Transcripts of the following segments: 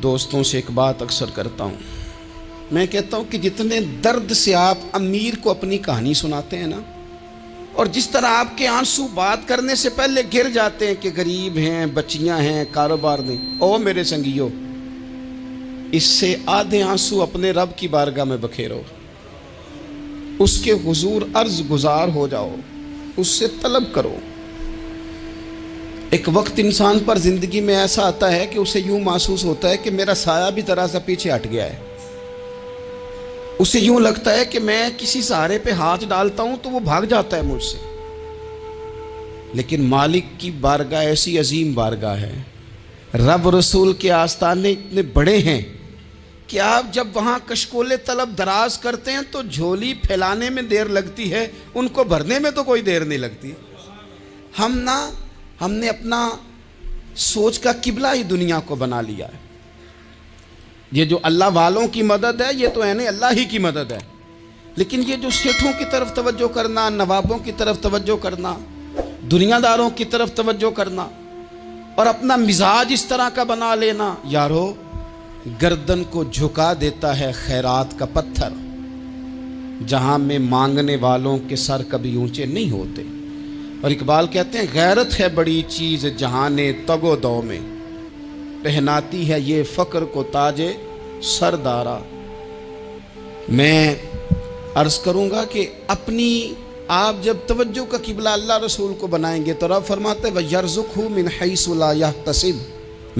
دوستوں سے ایک بات اکثر کرتا ہوں، میں کہتا ہوں کہ جتنے درد سے آپ امیر کو اپنی کہانی سناتے ہیں نا، اور جس طرح آپ کے آنسو بات کرنے سے پہلے گر جاتے ہیں کہ غریب ہیں، بچیاں ہیں، کاروبار نہیں، او میرے سنگیو، اس سے آدھے آنسو اپنے رب کی بارگاہ میں بکھیرو، اس کے حضور عرض گزار ہو جاؤ، اس سے طلب کرو۔ ایک وقت انسان پر زندگی میں ایسا آتا ہے کہ اسے یوں محسوس ہوتا ہے کہ میرا سایہ بھی ذرا سا پیچھے ہٹ گیا ہے، اسے یوں لگتا ہے کہ میں کسی سہارے پہ ہاتھ ڈالتا ہوں تو وہ بھاگ جاتا ہے مجھ سے، لیکن مالک کی بارگاہ ایسی عظیم بارگاہ ہے، رب رسول کے آستانے اتنے بڑے ہیں کہ آپ جب وہاں کشکول طلب دراز کرتے ہیں تو جھولی پھیلانے میں دیر لگتی ہے، ان کو بھرنے میں تو کوئی دیر نہیں لگتی۔ ہم نے اپنا سوچ کا قبلہ ہی دنیا کو بنا لیا ہے۔ یہ جو اللہ والوں کی مدد ہے یہ تو اللہ ہی کی مدد ہے، لیکن یہ جو سیٹھوں کی طرف توجہ کرنا، نوابوں کی طرف توجہ کرنا، دنیا داروں کی طرف توجہ کرنا اور اپنا مزاج اس طرح کا بنا لینا، یارو گردن کو جھکا دیتا ہے خیرات کا پتھر، جہاں میں مانگنے والوں کے سر کبھی اونچے نہیں ہوتے۔ اور اقبال کہتے ہیں غیرت ہے بڑی چیز جہان تگ و دو میں، پہناتی ہے یہ فقر کو تاج سردارا۔ میں عرض کروں گا کہ اپنی آپ جب توجہ کا قبلہ اللہ رسول کو بنائیں گے تو رب فرماتے ہیں وَيَرْزُقْهُ مِنْ حَيْثُ لَا يَحْتَسِبُ،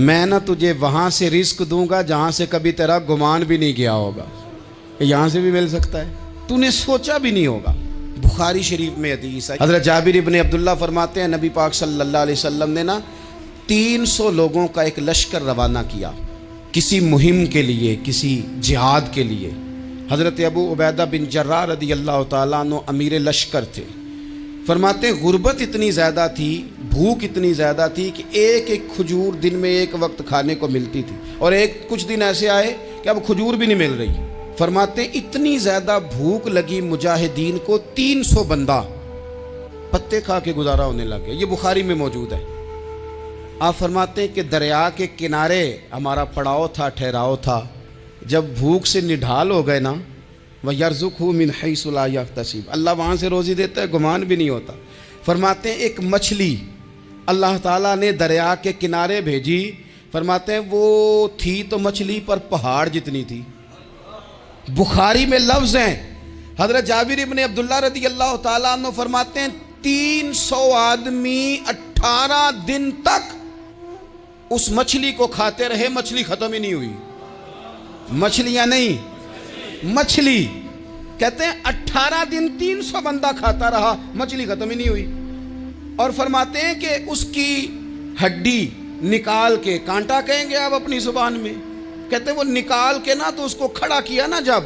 میں نہ تجھے وہاں سے رزق دوں گا جہاں سے کبھی تیرا گمان بھی نہیں گیا ہوگا، کہ یہاں سے بھی مل سکتا ہے، تو نے سوچا بھی نہیں ہوگا۔ بخاری شریف میں حدیث ہے، حضرت جابر ابن عبداللہ فرماتے ہیں نبی پاک صلی اللہ علیہ وسلم نے 300 لوگوں کا ایک لشکر روانہ کیا کسی مہم کے لیے، کسی جہاد کے لیے۔ حضرت ابو عبیدہ بن جراح رضی اللہ تعالیٰ عنہ امیر لشکر تھے۔ فرماتے ہیں غربت اتنی زیادہ تھی، بھوک اتنی زیادہ تھی کہ ایک ایک کھجور دن میں ایک وقت کھانے کو ملتی تھی، اور کچھ دن ایسے آئے کہ اب کھجور بھی نہیں مل رہی۔ فرماتے ہیں اتنی زیادہ بھوک لگی مجاہدین کو 300 بندہ پتے کھا کے گزارا ہونے لگے، یہ بخاری میں موجود ہے۔ آپ فرماتے ہیں کہ دریا کے کنارے ہمارا پڑاؤ تھا، ٹھہراؤ تھا، جب بھوک سے نڈھال ہو گئے نا، وَيَرْزُقْهُ مِنْ حَيْثُ لَا يَحْتَسِبُ، اللہ وہاں سے روزی دیتا ہے، گمان بھی نہیں ہوتا۔ فرماتے ہیں ایک مچھلی اللہ تعالیٰ نے دریا کے کنارے بھیجی، فرماتے ہیں وہ تھی تو مچھلی پر پہاڑ جتنی تھی۔ بخاری میں لفظ ہیں، حضرت جابر ابن عبداللہ رضی اللہ تعالیٰ عنہ فرماتے ہیں 300 آدمی 18 دن تک اس مچھلی کو کھاتے رہے، مچھلی ختم ہی نہیں ہوئی۔ مچھلیاں نہیں، مچھلی کہتے ہیں 18 دن 300 بندہ کھاتا رہا، مچھلی ختم ہی نہیں ہوئی۔ اور فرماتے ہیں کہ اس کی ہڈی نکال کے، کانٹا کہیں گے آپ اپنی زبان میں، کہتے ہیں وہ نکال کے نا تو اس کو کھڑا کیا نا جب،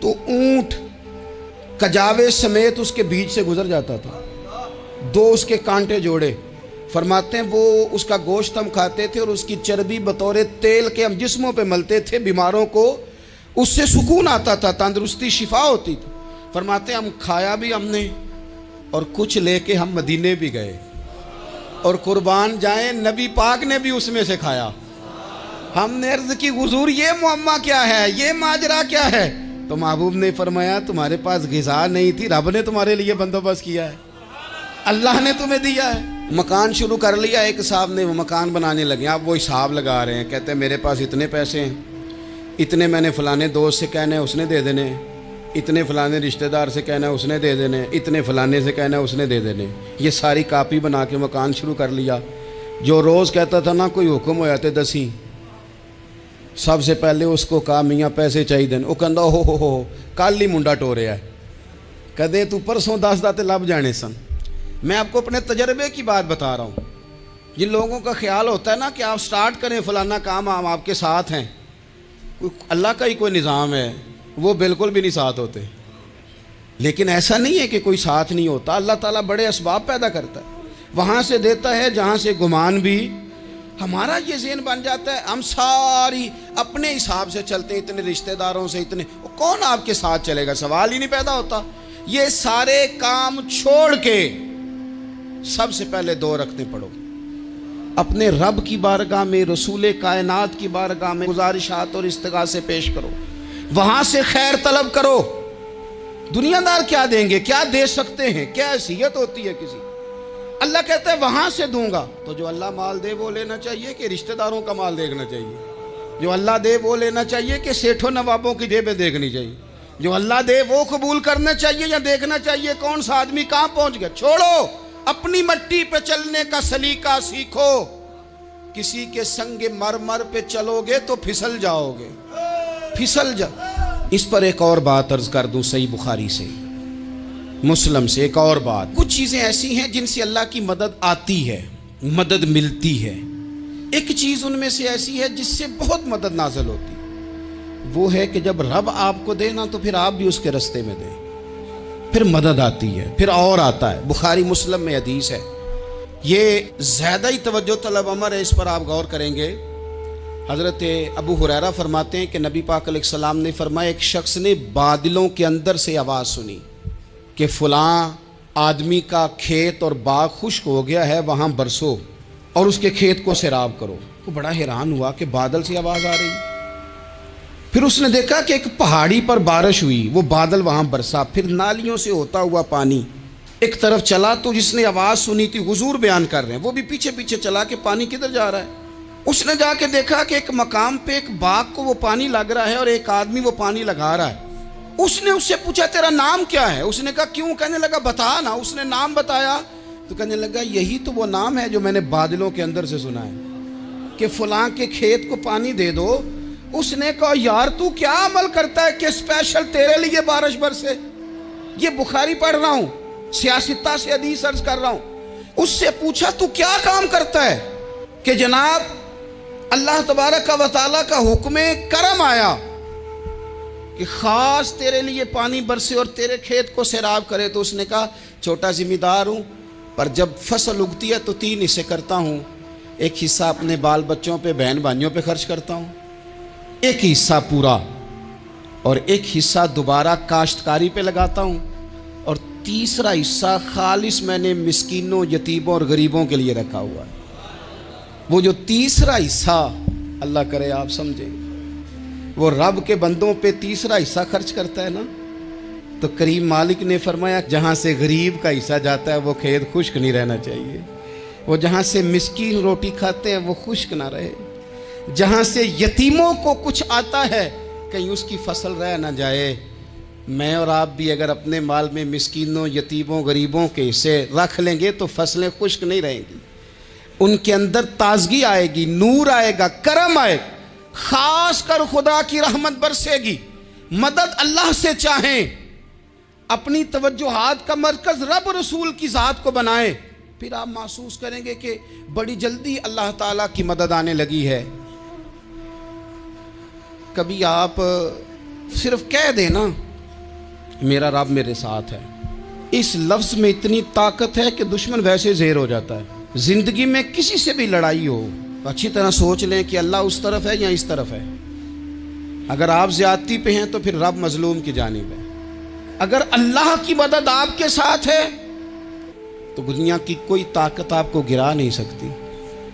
تو اونٹ کجاوے سمیت اس کے بیچ سے گزر جاتا تھا، 2 اس کے کانٹے جوڑے۔ فرماتے ہیں وہ اس کا گوشت ہم کھاتے تھے اور اس کی چربی بطور تیل کے ہم جسموں پہ ملتے تھے، بیماروں کو اس سے سکون آتا تھا، تندرستی شفا ہوتی تھی۔ فرماتے ہیں ہم کھایا بھی ہم نے، اور کچھ لے کے ہم مدینے بھی گئے، اور قربان جائیں نبی پاک نے بھی اس میں سے کھایا۔ ہم نے عرض کی حضور یہ معمہ کیا ہے، یہ ماجرا کیا ہے؟ تو محبوب نے فرمایا تمہارے پاس غذا نہیں تھی، رب نے تمہارے لیے بندوبست کیا ہے، اللہ نے تمہیں دیا ہے۔ مکان شروع کر لیا ایک صاحب نے، وہ مکان بنانے لگے، آپ وہ حساب لگا رہے ہیں، کہتے ہیں میرے پاس اتنے پیسے ہیں، اتنے میں نے فلانے دوست سے کہنا ہے اس نے دے دینے، اتنے فلانے رشتہ دار سے کہنا ہے اس نے دے دینے، اتنے فلانے سے کہنا ہے اس نے دے دینے۔ یہ ساری کاپی بنا کے مکان شروع کر لیا۔ جو روز کہتا تھا نا کوئی حکم ہو جاتے 10 سب سے پہلے اس کو کہا میاں پیسے چاہیے دن، وہ کہندا ہو کل ہی منڈا ٹوریا ہے، کدے تو پرسوں 10 داتے لب جانے سن۔ میں آپ کو اپنے تجربے کی بات بتا رہا ہوں۔ جن لوگوں کا خیال ہوتا ہے نا کہ آپ سٹارٹ کریں فلانا کام، ہم آپ کے ساتھ ہیں، اللہ کا ہی کوئی نظام ہے، وہ بالکل بھی نہیں ساتھ ہوتے۔ لیکن ایسا نہیں ہے کہ کوئی ساتھ نہیں ہوتا، اللہ تعالیٰ بڑے اسباب پیدا کرتا ہے، وہاں سے دیتا ہے جہاں سے گمان بھی۔ ہمارا یہ ذہن بن جاتا ہے ہم ساری اپنے حساب سے چلتے ہیں، اتنے رشتہ داروں سے، اتنے، کون آپ کے ساتھ چلے گا؟ سوال ہی نہیں پیدا ہوتا۔ یہ سارے کام چھوڑ کے سب سے پہلے 2 رکعتیں پڑھو، اپنے رب کی بارگاہ میں، رسول کائنات کی بارگاہ میں گزارشات اور استغاثے پیش کرو، وہاں سے خیر طلب کرو۔ دنیا دار کیا دیں گے، کیا دے سکتے ہیں، کیا حیثیت ہوتی ہے کسی؟ اللہ کہتا ہے وہاں سے دوں گا۔ تو جو اللہ مال دے وہ لینا چاہیے کہ رشتہ داروں کا مال دیکھنا چاہیے؟ جو اللہ دے وہ لینا چاہیے کہ سیٹھوں نوابوں کی جیبیں دیکھنی چاہیے؟ جو اللہ دے وہ قبول کرنا چاہیے یا دیکھنا چاہیے کون سا آدمی کہاں پہنچ گیا؟ چھوڑو، اپنی مٹی پہ چلنے کا سلیقہ سیکھو۔ کسی کے سنگ مرمر پہ چلو گے تو پھسل جاؤ گے، پھسل جا۔ اس پر ایک اور بات عرض کر دوں، صحیح بخاری سے، مسلم سے ایک اور بات۔ کچھ چیزیں ایسی ہیں جن سے اللہ کی مدد آتی ہے، مدد ملتی ہے۔ ایک چیز ان میں سے ایسی ہے جس سے بہت مدد نازل ہوتی ہے، وہ ہے کہ جب رب آپ کو دے نا تو پھر آپ بھی اس کے رستے میں دیں، پھر مدد آتی ہے، پھر اور آتا ہے۔ بخاری مسلم میں حدیث ہے، یہ زیادہ ہی توجہ طلب امر ہے، اس پر آپ غور کریں گے۔ حضرت ابو ہریرہ فرماتے ہیں کہ نبی پاک علیہ السلام نے فرمایا ایک شخص نے بادلوں کے اندر سے آواز سنی کہ فلاں آدمی کا کھیت اور باغ خشک ہو گیا ہے، وہاں برسو اور اس کے کھیت کو سیراب کرو۔ وہ بڑا حیران ہوا کہ بادل سے آواز آ رہی۔ پھر اس نے دیکھا کہ ایک پہاڑی پر بارش ہوئی، وہ بادل وہاں برسا، پھر نالیوں سے ہوتا ہوا پانی ایک طرف چلا۔ تو جس نے آواز سنی تھی، حضور بیان کر رہے ہیں، وہ بھی پیچھے پیچھے چلا کہ پانی کدھر جا رہا ہے۔ اس نے جا کے دیکھا کہ ایک مقام پہ ایک باغ کو وہ پانی لگ رہا ہے اور ایک آدمی وہ پانی لگا رہا ہے۔ اس نے اس سے پوچھا تیرا نام کیا ہے؟ اس نے کہا کیوں؟ کہنے لگا بتا نا۔ اس نے نام بتایا تو کہنے لگا یہی تو وہ نام ہے جو میں نے بادلوں کے اندر سے سنا ہے کہ فلاں کے کھیت کو پانی دے دو۔ اس نے کہا یار تو کیا عمل کرتا ہے کہ اسپیشل تیرے لیے بارش برسے؟ یہ بخاری پڑھ رہا ہوں، سیاستہ سے حدیث عرض کر رہا ہوں۔ اس سے پوچھا تو کیا کام کرتا ہے کہ جناب اللہ تبارک و تعالیٰ کا حکم کرم آیا کہ خاص تیرے لیے پانی برسے اور تیرے کھیت کو سیراب کرے؟ تو اس نے کہا چھوٹا ذمہ دار ہوں، پر جب فصل اگتی ہے تو 3 حصے کرتا ہوں۔ ایک حصہ اپنے بال بچوں پہ، بہن بھائیوں پہ خرچ کرتا ہوں، ایک حصہ پورا، اور ایک حصہ دوبارہ کاشتکاری پہ لگاتا ہوں، اور تیسرا حصہ خالص میں نے مسکینوں، یتیموں اور غریبوں کے لیے رکھا ہوا ہے۔ وہ جو تیسرا حصہ، اللہ کرے آپ سمجھیں، وہ رب کے بندوں پہ تیسرا حصہ خرچ کرتا ہے نا، تو کریم مالک نے فرمایا جہاں سے غریب کا حصہ جاتا ہے وہ کھیت خشک نہیں رہنا چاہیے، وہ جہاں سے مسکین روٹی کھاتے ہیں وہ خشک نہ رہے، جہاں سے یتیموں کو کچھ آتا ہے کہیں اس کی فصل رہ نہ جائے۔ میں اور آپ بھی اگر اپنے مال میں مسکینوں، یتیموں، غریبوں کے حصے رکھ لیں گے تو فصلیں خشک نہیں رہیں گی، ان کے اندر تازگی آئے گی، نور آئے گا، کرم آئے گا، خاص کر خدا کی رحمت برسے گی۔ مدد اللہ سے چاہیں، اپنی توجہات کا مرکز رب رسول کی ذات کو بنائیں، پھر آپ محسوس کریں گے کہ بڑی جلدی اللہ تعالیٰ کی مدد آنے لگی ہے۔ کبھی آپ صرف کہہ دیں نا میرا رب میرے ساتھ ہے، اس لفظ میں اتنی طاقت ہے کہ دشمن ویسے زہر ہو جاتا ہے۔ زندگی میں کسی سے بھی لڑائی ہو تو اچھی طرح سوچ لیں کہ اللہ اس طرف ہے یا اس طرف ہے۔ اگر آپ زیادتی پہ ہیں تو پھر رب مظلوم کی جانب ہے۔ اگر اللہ کی مدد آپ کے ساتھ ہے تو دنیا کی کوئی طاقت آپ کو گرا نہیں سکتی،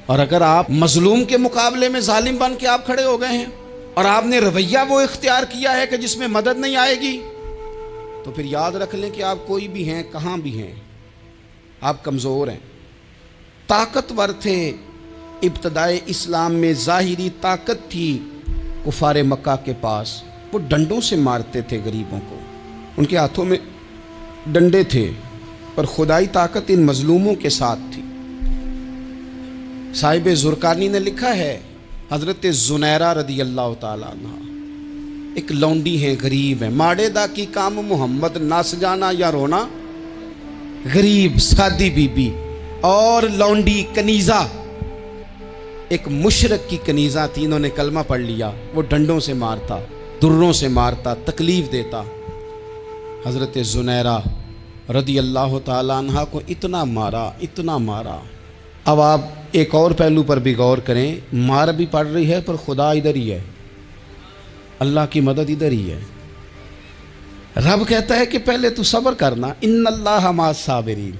اور اگر آپ مظلوم کے مقابلے میں ظالم بن کے آپ کھڑے ہو گئے ہیں اور آپ نے رویہ وہ اختیار کیا ہے کہ جس میں مدد نہیں آئے گی، تو پھر یاد رکھ لیں کہ آپ کوئی بھی ہیں، کہاں بھی ہیں، آپ کمزور ہیں۔ طاقتور تھے ابتدائے اسلام میں، ظاہری طاقت تھی کفار مکہ کے پاس، وہ ڈنڈوں سے مارتے تھے غریبوں کو، ان کے ہاتھوں میں ڈنڈے تھے، پر خدائی طاقت ان مظلوموں کے ساتھ تھی۔ صاحب زرقانی نے لکھا ہے، حضرت زنیرہ رضی اللہ تعالیٰ عنہ ایک لونڈی ہیں، غریب ہیں، ماڑے دا کی کام محمد نس جانا یا رونا، غریب سادی بی بی اور لونڈی کنیزہ، ایک مشرک کی کنیزہ تھی، انہوں نے کلمہ پڑھ لیا، وہ ڈنڈوں سے مارتا، دروں سے مارتا، تکلیف دیتا۔ حضرت زنیرہ رضی اللہ تعالیٰ عنہ کو اتنا مارا، اتنا مارا۔ اب آپ ایک اور پہلو پر بھی غور کریں، مار بھی پڑ رہی ہے پر خدا ادھر ہی ہے، اللہ کی مدد ادھر ہی ہے۔ رب کہتا ہے کہ پہلے تو صبر کرنا، ان اللہ مع الصابرین،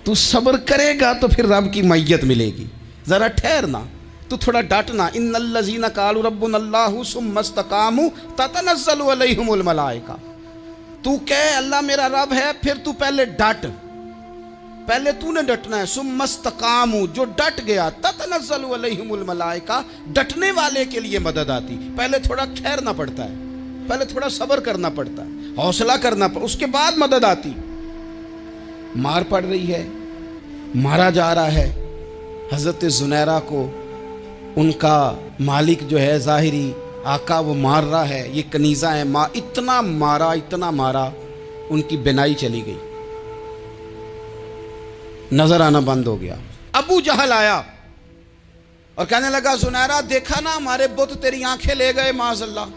تو صبر کرے گا تو پھر رب کی معیت ملے گی۔ ذرا ٹھہرنا, تو تھوڑا ڈٹنا. ان الذین قالوا ربنا اللہ ثم استقاموا تتنزل علیہم الملائکہ. تو کہے اللہ میرا رب ہے, پھر تو پہلے ڈٹ, پہلے تو نے ڈٹنا ہے. ثم استقاموا, جو ڈٹ گیا, تتنزل علیہم الملائکہ, ڈٹنے والے کے لیے مدد آتی. پہلے تھوڑا ٹھہرنا پڑتا ہے, پہلے تھوڑا صبر کرنا پڑتا ہے, حوصلہ کرنا پڑتا, اس کے بعد مدد آتی. مار پڑ رہی ہے, مارا جا رہا ہے. حضرت زنیرہ کو ان کا مالک جو ہے ظاہری آقا وہ مار رہا ہے. یہ کنیزہ ہے, اتنا مارا ان کی بینائی چلی گئی, نظر آنا بند ہو گیا. ابو جہل آیا اور کہنے لگا زنیرہ دیکھا نا ہمارے بت تیری آنکھیں لے گئے, معاذ اللہ,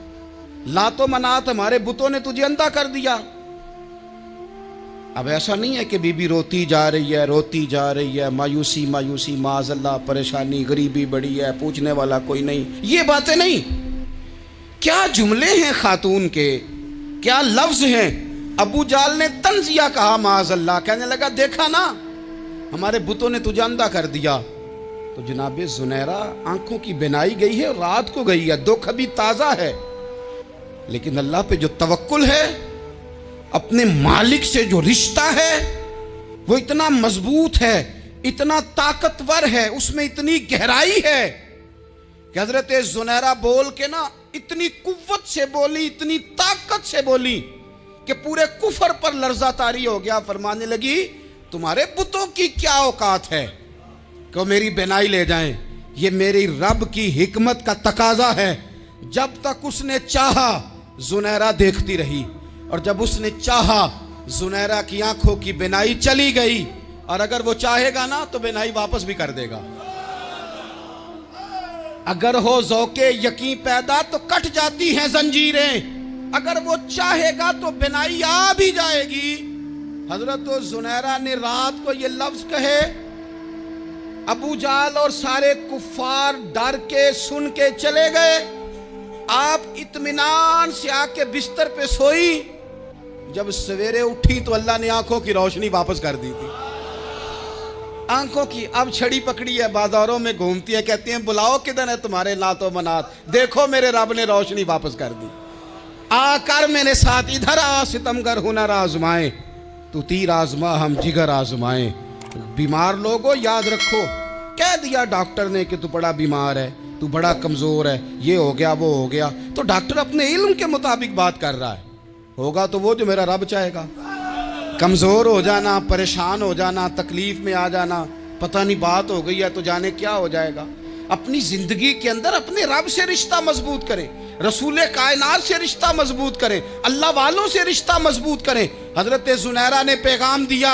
لات و منات ہمارے بتوں نے تجھے اندھا کر دیا. اب ایسا نہیں ہے کہ بی بی روتی جا رہی ہے, مایوسی معاذ اللہ, پریشانی, غریبی بڑی ہے, پوچھنے والا کوئی نہیں. یہ باتیں نہیں. کیا جملے ہیں خاتون کے, کیا لفظ ہیں. ابو جہل نے تنزیہ کہا معاذ اللہ, کہنے لگا دیکھا نا ہمارے بتوں نے تجھے اندھا کر دیا. تو جناب زنیرہ آنکھوں کی بینائی گئی ہے, رات کو گئی ہے, دکھ ابھی تازہ ہے, لیکن اللہ پہ جو توکل ہے, اپنے مالک سے جو رشتہ ہے وہ اتنا مضبوط ہے, اتنا طاقتور ہے, اس میں اتنی گہرائی ہے کہ حضرت زنیرہ بول کے نا اتنی قوت سے بولی, اتنی طاقت سے بولی کہ پورے کفر پر لرزہ طاری ہو گیا. فرمانے لگی تمہارے بتوں کی کیا اوقات ہے کہ وہ میری بینائی لے جائیں, یہ میری رب کی حکمت کا تقاضا ہے. جب تک اس نے چاہا زنیرہ دیکھتی رہی, اور جب اس نے چاہا زنیرہ کی آنکھوں کی بینائی چلی گئی, اور اگر وہ چاہے گا نا تو بینائی واپس بھی کر دے گا. اگر ہو ذوق یقین پیدا تو کٹ جاتی ہیں زنجیریں, اگر وہ چاہے گا تو بینائی آ بھی جائے گی. حضرت زنیرہ نے رات کو یہ لفظ کہے, ابو جہل اور سارے کفار ڈر کے سن کے چلے گئے. آپ اطمینان سے آ کے بستر پہ سوئی. جب سویرے اٹھی تو اللہ نے آنکھوں کی روشنی واپس کر دی تھی. آنکھوں کی اب چھڑی پکڑی ہے, بازاروں میں گھومتی ہے, کہتی ہیں بلاؤ کدھر ہے تمہارے لات و منات, دیکھو میرے رب نے روشنی واپس کر دی. آ کر میرے ساتھ ادھر آ, ستمگر ہنر آزمائیں, تو تیر آزما ہم جگر آزمائیں. بیمار لوگوں یاد رکھو, کہہ دیا ڈاکٹر نے کہ تو بڑا بیمار ہے, تو بڑا کمزور ہے, یہ ہو گیا وہ ہو گیا, تو ڈاکٹر اپنے علم کے مطابق بات کر رہا ہے. ہوگا تو وہ جو میرا رب چاہے گا. کمزور ہو جانا, پریشان ہو جانا, تکلیف میں آ جانا, پتہ نہیں بات ہو گئی ہے تو جانے کیا ہو جائے گا. اپنی زندگی کے اندر اپنے رب سے رشتہ مضبوط کریں, رسول کائنات سے رشتہ مضبوط کریں, اللہ والوں سے رشتہ مضبوط کریں. حضرت زنیرہ نے پیغام دیا,